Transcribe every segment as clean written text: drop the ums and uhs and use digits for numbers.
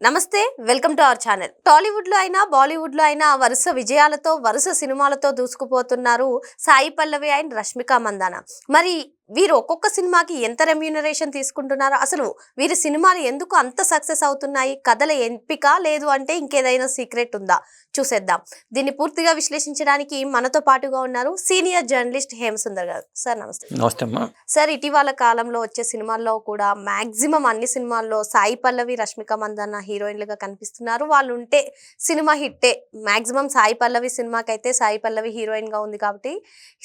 నమస్తే welcome to our channel. Tollywood లో అయినా బాలీవుడ్ లో అయినా వరుస విజయాలతో వరుస సినిమాలతో దూసుకుపోతున్నారు సాయి పల్లవి అండ్ రష్మిక మందాన. మరి వీరు ఒక్కొక్క సినిమాకి ఎంత రెమ్యూనరేషన్ తీసుకుంటున్నారో, అసలు వీరి సినిమాలు ఎందుకు అంత సక్సెస్ అవుతున్నాయి, కథల ఎంపిక లేదు అంటే ఇంకేదైనా సీక్రెట్ ఉందా చూసేద్దాం. దీన్ని పూర్తిగా విశ్లేషించడానికి మనతో పాటుగా ఉన్నారు సీనియర్ జర్నలిస్ట్ హేమసుందర్ గారు. సార్ నమస్తే. నమస్తే అమ్మా. సార్, ఇటీవల కాలంలో వచ్చే సినిమాల్లో కూడా మాక్సిమం అన్ని సినిమాల్లో సాయి పల్లవి రష్మిక మందాన హీరోయిన్లుగా కనిపిస్తున్నారు. వాళ్ళు ఉంటే cinema హిట్టే. Maximum Sai Pallavi సినిమాకైతే Sai Pallavi heroine గా ఉంది కాబట్టి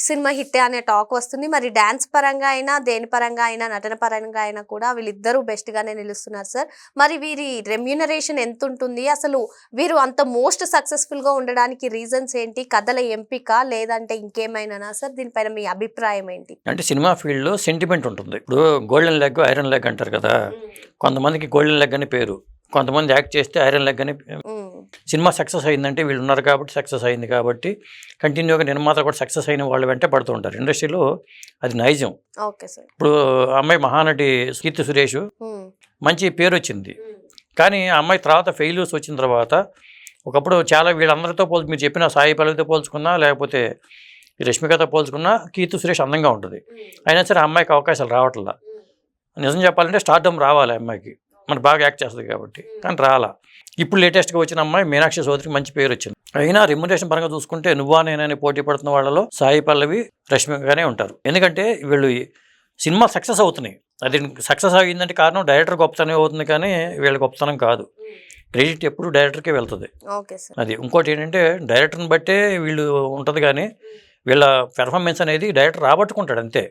సినిమా హిట్టే అనే టాక్ వస్తుంది. మరి డాన్స్ పరంగా అయినా దేని పరంగా అయినా నటన పరంగా అయినా కూడా వీళ్ళిద్దరూ బెస్ట్ గానే నిలుస్తున్నారు సార్. మరి వీరి రెమ్యూనరేషన్ ఎంత ఉంటుంది, అసలు వీరు అంత మోస్ట్ సక్సెస్ఫుల్ గా ఉండడానికి రీజన్స్ ఏంటి, కథల ఎంపిక లేదంటే ఇంకేమైనా సార్? దీనిపైన మీ అభిప్రాయం ఏంటి? అంటే సినిమా ఫీల్డ్ లో సెంటిమెంట్ ఉంటుంది. ఇప్పుడు గోల్డెన్ లెగ్ ఐరన్ లెగ్ అంటారు కదా. కొంతమందికి గోల్డెన్ లెగ్ అని పేరు, కొంతమంది యాక్ట్ చేస్తే ఐరన్ లెగ్ అని. సినిమా సక్సెస్ అయిందంటే వీళ్ళు ఉన్నారు కాబట్టి సక్సెస్ అయింది కాబట్టి కంటిన్యూగా నిర్మాతలు కూడా సక్సెస్ అయిన వాళ్ళు వెంటే పడుతూ ఉంటారు ఇండస్ట్రీలో. అది నైజం. ఇప్పుడు అమ్మాయి మహానటి కీర్తి సురేష్ మంచి పేరు వచ్చింది, కానీ ఆ అమ్మాయి తర్వాత ఫెయిల్యూర్స్ వచ్చిన తర్వాత ఒకప్పుడు చాలా వీళ్ళందరితో మీరు చెప్పిన సాయి పల్లవితో పోల్చుకున్నా లేకపోతే రష్మికతో పోల్చుకున్నా కీర్తి సురేష్ అందంగా ఉంటుంది. అయినా సరే ఆ అమ్మాయికి అవకాశాలు రావట్లా. నిజం చెప్పాలంటే స్టార్డమ్ రావాలి అమ్మాయికి, మన బాగా యాక్ట్ చేస్తుంది కాబట్టి, కానీ రాలా. ఇప్పుడు లేటెస్ట్గా వచ్చిన అమ్మాయి మీనాక్షి చౌదరికి మంచి పేరు వచ్చింది. అయినా రెమ్యునరేషన్ పరంగా చూసుకుంటే నువ్వా నేనని పోటీ పడుతున్న వాళ్ళలో సాయి పల్లవి రష్మికగానే ఉంటారు. ఎందుకంటే వీళ్ళు సినిమా సక్సెస్ అవుతున్నాయి. అది సక్సెస్ అయ్యిందంటే కారణం డైరెక్టర్ గొప్పతనం అవుతుంది, కానీ వీళ్ళ గొప్పతనం కాదు. క్రెడిట్ ఎప్పుడు డైరెక్టర్కే వెళ్తుంది. అది ఇంకోటి ఏంటంటే డైరెక్టర్ని బట్టే వీళ్ళు ఉంటుంది, కానీ వీళ్ళ పెర్ఫార్మెన్స్ అనేది డైరెక్టర్ రాబట్టుకుంటాడు అంతే.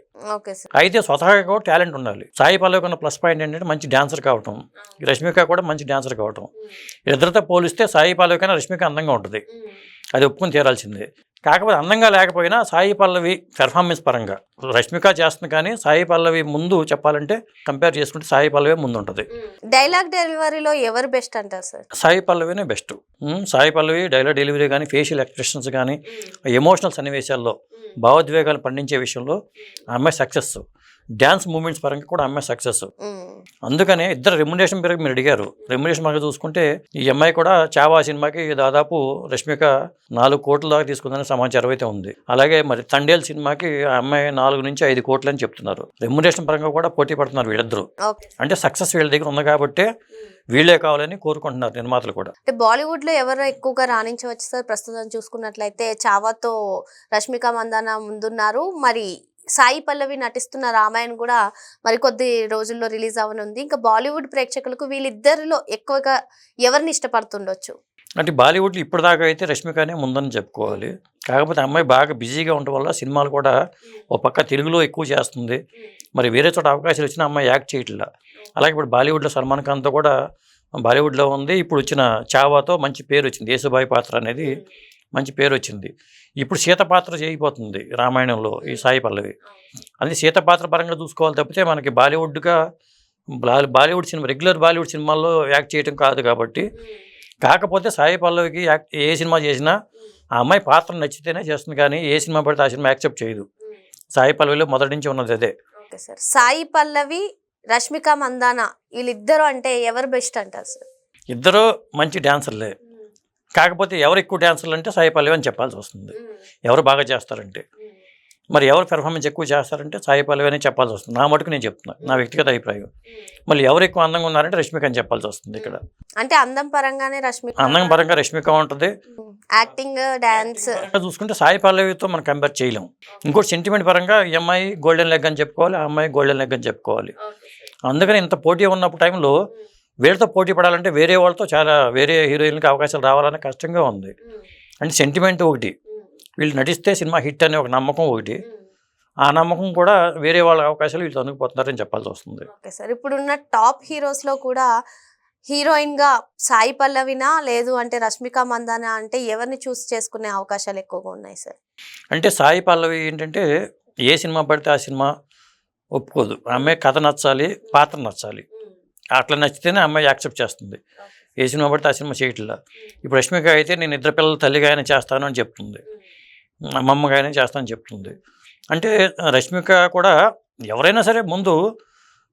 అయితే స్వతహాగా కూడా టాలెంట్ ఉండాలి. సాయి పల్లవికి ఉన్న ప్లస్ పాయింట్ ఏంటంటే మంచి డాన్సర్ కావటం, రష్మిక కూడా మంచి డాన్సర్ కావటం. ఇద్దరితో పోలిస్తే సాయి పల్లవి కన్నా రష్మిక అందంగా ఉంటుంది, అది ఒప్పుకొని తీరాల్సిందే. కాకపోతే అందంగా లేకపోయినా సాయి పల్లవి పెర్ఫార్మెన్స్ పరంగా రష్మిక చేస్తుంది, కానీ సాయి పల్లవి ముందు చెప్పాలంటే కంపేర్ చేసుకుంటే సాయి పల్లవి ముందు ఉంటుంది. డైలాగ్ డెలివరీలో ఎవరు బెస్ట్ అంటారు sir? Sai పల్లవినే best. Sai Pallavi dialogue delivery కానీ, ఫేషియల్ ఎక్స్ప్రెషన్స్ కానీ, ఎమోషనల్ సన్నివేశాల్లో భావోద్వేగాలు పండించే విషయంలో ఆ అమ్మాయి సక్సెస్. డ్యాన్స్ మూమెంట్స్ పరంగా కూడా అమ్మాయి సక్సెస్. అందుకనే ఇద్దరు రెమ్యునరేషన్ పరంగా మీరు అడిగారు. రెమ్యునరేషన్ పరంగా చూసుకుంటే ఈ అమ్మాయి కూడా చావా సినిమాకి దాదాపు రష్మిక 4 కోట్ల దాకా తీసుకుందని సమాచారం అయితే ఉంది. అలాగే మరి తండేల్ సినిమాకి ఆ అమ్మాయి 4 నుంచి 5 కోట్లు అని చెప్తున్నారు. రెమ్యునరేషన్ పరంగా కూడా పోటీ పడుతున్నారు వీళ్ళిద్దరు. అంటే సక్సెస్ వీళ్ళ దగ్గర ఉంది కాబట్టి వీళ్ళే కావాలని కోరుకుంటున్నారు నిర్మాతలు కూడా. అంటే బాలీవుడ్ లో ఎవరు ఎక్కువగా రాణించవచ్చు సార్? ప్రస్తుతం చూసుకున్నట్లయితే చావాతో రష్మిక మందాన ముందున్నారు. మరి సాయి పల్లవి నటిస్తున్న రామాయణ్ కూడా మరికొద్ది రోజుల్లో రిలీజ్ అవనుంది. ఇంకా బాలీవుడ్ ప్రేక్షకులకు వీళ్ళిద్దరిలో ఎక్కువగా ఎవరిని ఇష్టపడుతుండొచ్చు? అంటే బాలీవుడ్లో ఇప్పటిదాకా అయితే రష్మికనే ముందని చెప్పుకోవాలి. కాకపోతే అమ్మాయి బాగా బిజీగా ఉండటం వల్ల సినిమాలు కూడా ఒక పక్క తెలుగులో ఎక్కువ చేస్తుంది. మరి వేరే చోట అవకాశాలు వచ్చినా అమ్మాయి యాక్ట్ చేయట్లా. అలాగే ఇప్పుడు బాలీవుడ్లో సల్మాన్ ఖాన్తో కూడా బాలీవుడ్లో ఉంది. ఇప్పుడు వచ్చిన చావాతో మంచి పేరు వచ్చింది. యేసుబాయి పాత్ర అనేది మంచి పేరు వచ్చింది. ఇప్పుడు సీత పాత్ర చేయబోతుంది రామాయణంలో ఈ సాయి పల్లవి. అది సీత పాత్ర పరంగా చూసుకోవాలి తప్పితే మనకి బాలీవుడ్ సినిమా రెగ్యులర్ బాలీవుడ్ సినిమాల్లో యాక్ట్ చేయడం కాదు కాబట్టి. కాకపోతే సాయి పల్లవికి ఏ సినిమా చేసినా ఆ అమ్మాయి పాత్ర నచ్చితేనే చేస్తుంది, కానీ ఏ సినిమా పడితే ఆ సినిమా యాక్సెప్ట్ చేయదు. సాయి పల్లవిలో మొదటి నుంచి ఉన్నది అదే. సాయి పల్లవి రష్మిక మందాన వీళ్ళిద్దరు అంటే ఎవరు బెస్ట్ అంటారు సార్? ఇద్దరు మంచి డాన్సర్లే. కాకపోతే ఎవరు ఎక్కువ డాన్సర్లు అంటే సాయి పల్లవి అని చెప్పాల్సి వస్తుంది. ఎవరు బాగా చేస్తారంటే, మరి ఎవరు పెర్ఫార్మెన్స్ ఎక్కువ చేస్తారంటే సాయి పల్లవి అని చెప్పాల్సి వస్తుంది. నా మటుకు నేను చెప్తున్నా, నా వ్యక్తిగత అభిప్రాయం. మళ్ళీ ఎవరు ఎక్కువ అందంగా ఉన్నారంటే రష్మిక అని చెప్పాల్సి వస్తుంది. ఇక్కడ అంటే అందం పరంగానే రష్మిక, అందం పరంగా రష్మిక ఉంటుంది. యాక్టింగ్ డాన్స్ చూసుకుంటే సాయి పల్లవితో మనం కంపేర్ చేయలేం. ఇంకోటి సెంటిమెంట్ పరంగా ఈ అమ్మాయి గోల్డెన్ లెగ్ అని చెప్పుకోవాలి, ఆ అమ్మాయి గోల్డెన్ లెగ్ అని చెప్పుకోవాలి. అందుకని ఇంత పోటీ ఉన్నప్పుడు టైంలో వీళ్ళతో పోటీ పడాలంటే వేరే వాళ్ళతో వేరే హీరోయిన్లకి అవకాశాలు రావాలని కష్టంగా ఉంది. అంటే సెంటిమెంట్ ఒకటి, వీళ్ళు నటిస్తే సినిమా హిట్ అనే ఒక నమ్మకం ఒకటి. ఆ నమ్మకం కూడా వేరే వాళ్ళ అవకాశాలు వీళ్ళు అందుకుపోతున్నారని చెప్పాల్సి వస్తుంది. సార్, ఇప్పుడున్న టాప్ హీరోస్లో కూడా హీరోయిన్గా సాయి పల్లవినా లేదు అంటే రష్మిక మందాన అంటే ఎవరిని చూస్ చేసుకునే అవకాశాలు ఎక్కువగా ఉన్నాయి సార్? అంటే సాయి పల్లవి ఏంటంటే ఏ సినిమా పడితే ఆ సినిమా ఒప్పుకోదు. ఆమె కథ నచ్చాలి, పాత్ర నచ్చాలి. అట్లా నచ్చితేనే అమ్మాయి యాక్సెప్ట్ చేస్తుంది. ఏ సినిమా పడితే ఆ సినిమా చేయట్లా. ఇప్పుడు రష్మిక అయితే నేను 2 పిల్లల తల్లిగా అయినా చేస్తాను అని చెప్తుంది, అమ్మమ్మగా అయినా చేస్తానని చెప్తుంది. అంటే రష్మిక కూడా ఎవరైనా సరే ముందు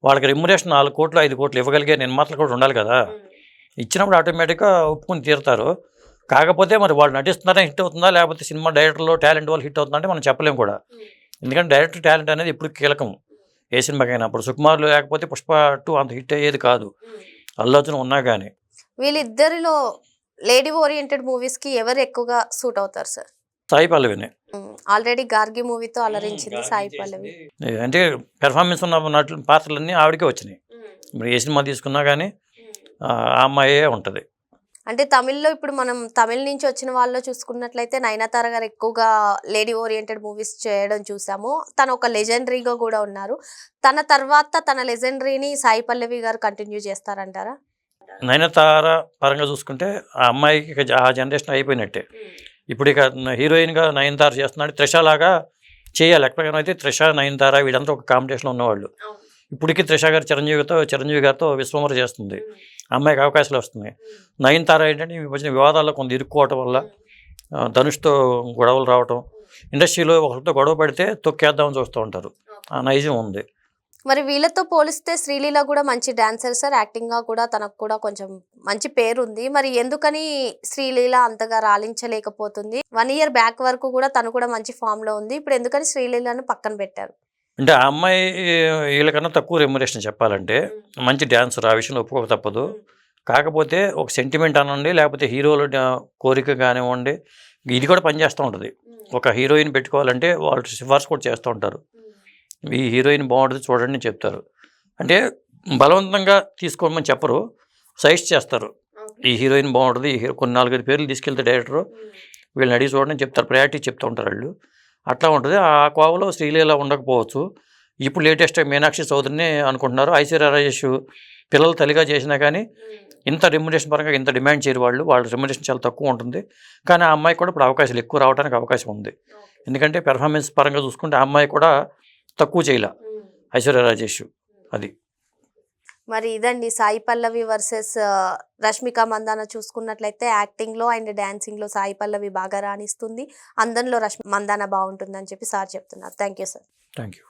వాళ్ళకి రెమ్యునరేషన్ 4 కోట్లు 5 కోట్లు ఇవ్వగలిగే నిర్మాతలు కూడా ఉండాలి కదా. ఇచ్చినప్పుడు ఆటోమేటిక్గా ఒప్పుకుని తీరుతారు. కాకపోతే మరి వాళ్ళు నటిస్తున్నారని హిట్ అవుతుందా, లేకపోతే సినిమా డైరెక్టర్లో టాలెంట్ వాళ్ళు హిట్ అవుతుందంటే మనం చెప్పలేం కూడా. ఎందుకంటే డైరెక్టర్ టాలెంట్ అనేది ఇప్పుడు కీలకం ఏ సినిమాకైనా. అప్పుడు సుకుమార్ లేకపోతే పుష్ప 2 అంత హిట్ అయ్యేది కాదు, అల్లు అర్జున్ ఉన్నా కానీ. వీళ్ళిద్దరిలో లేడీ ఓరియంటెడ్ మూవీస్ కి ఎవరు ఎక్కువగా సూట్ అవుతారు సార్? సాయి పల్లవినే. ఆల్రెడీ గార్గి మూవీతో అలరించింది సాయి పల్లవి. అంటే పెర్ఫార్మెన్స్ ఉన్న నటుల పాత్రలన్నీ ఆవిడకే వచ్చినాయి. ఇప్పుడు ఏ సినిమా తీసుకున్నా కానీ ఆ అమ్మాయే ఉంటుంది. అంటే తమిళ్లో ఇప్పుడు మనం తమిళ్ నుంచి వచ్చిన వాళ్ళు చూసుకున్నట్లయితే నయనతార గారు ఎక్కువగా లేడీ ఓరియంటెడ్ మూవీస్ చేయడం చూసాము. తను ఒక లెజెండరీగా కూడా ఉన్నారు. తన తర్వాత తన లెజెండరీని సాయి పల్లవి గారు కంటిన్యూ చేస్తారంటారా? నయనతార పరంగా చూసుకుంటే ఆ అమ్మాయికి ఇక ఆ జనరేషన్ అయిపోయినట్టే. ఇప్పుడు ఇక హీరోయిన్గా నయనతార చేస్తున్నాడు, త్రిష లాగా చేయాలి. ఎక్కడికైనా త్రిష నయనతార వీళ్ళంతా ఒక కాంపిటీషన్లో ఉన్నవాళ్ళు. ఇప్పటికీ త్రిష గారు చిరంజీవి గారితో విశ్వమర చేస్తుంది, అమ్మాయికి అవకాశాలు వస్తున్నాయి. నయనతార ఏంటంటే ఈ మధ్యన వివాదాల్లో కొంత ఇరుక్కోవటం వల్ల ధనుష్తో గొడవలు రావటం, ఇండస్ట్రీలో ఒకరితో గొడవ పడితే తొక్కేద్దామని చూస్తూ ఉంటారు, ఆ నైజం ఉంది. మరి వీళ్ళతో పోలిస్తే శ్రీలీల కూడా మంచి డాన్సర్ సార్, యాక్టింగ్ గా కూడా తనకు కూడా కొంచెం మంచి పేరు ఉంది. మరి ఎందుకని శ్రీలీల అంతగా రాణించలేకపోతుంది? 1 year బ్యాక్ వరకు కూడా తను కూడా మంచి ఫామ్ లో ఉంది. ఇప్పుడు ఎందుకని శ్రీలీలను పక్కన పెట్టారు? అంటే ఆ అమ్మాయి వీళ్ళకన్నా తక్కువ రెమ్యునరేషన్ చెప్పాలంటే. మంచి డాన్సర్, ఆ విషయంలో ఒప్పుకోక తప్పదు. కాకపోతే ఒక సెంటిమెంట్ అనండి, లేకపోతే హీరోల కోరిక కానివ్వండి, ఇది కూడా పనిచేస్తూ ఉంటుంది. ఒక హీరోయిన్ పెట్టుకోవాలంటే వాళ్ళు సిఫార్సు కూడా చేస్తూ ఉంటారు, ఈ హీరోయిన్ బాగుంటుంది చూడండి అని చెప్తారు. అంటే బలవంతంగా తీసుకోమని చెప్పరు, సజెస్ట్ చేస్తారు. ఈ హీరోయిన్ బాగుంటుంది, ఈ కొన్ని 4-5 పేర్లు తీసుకెళ్తే డైరెక్టరు వీళ్ళని అడిగి చూడండి అని చెప్తారు, ప్రయారిటీ చెప్తూ ఉంటారు వాళ్ళు. అట్లా ఉంటుంది. ఆ కోవలో శ్రీలీల ఉండకపోవచ్చు. ఇప్పుడు లేటెస్ట్ మీనాక్షి చౌదరిని అనుకుంటున్నారు. ఐశ్వర్య రాజేష్ పిల్లలు తల్లిగా చేసినా కానీ ఇంత రెమ్యునరేషన్ పరంగా ఇంత డిమాండ్ చేయరు వాళ్ళు. వాళ్ళ రెమ్యునరేషన్ చాలా తక్కువ ఉంటుంది. కానీ ఆ అమ్మాయి కూడా ఇప్పుడు అవకాశాలు ఎక్కువ రావడానికి అవకాశం ఉంది. ఎందుకంటే పెర్ఫార్మెన్స్ పరంగా చూసుకుంటే ఆ అమ్మాయి కూడా తక్కువ చేయలే ఐశ్వర్య రాజేష్. అది మరి ఇదండి సాయి పల్లవి వర్సెస్ రష్మిక మందాన చూసుకున్నట్లయితే యాక్టింగ్ లో అండ్ డాన్సింగ్ లో సాయి పల్లవి బాగా రాణిస్తుంది, అందంలో మందాన బాగుంటుందని చెప్పి సార్ చెప్తున్నారు. Thank you sir. Thank you.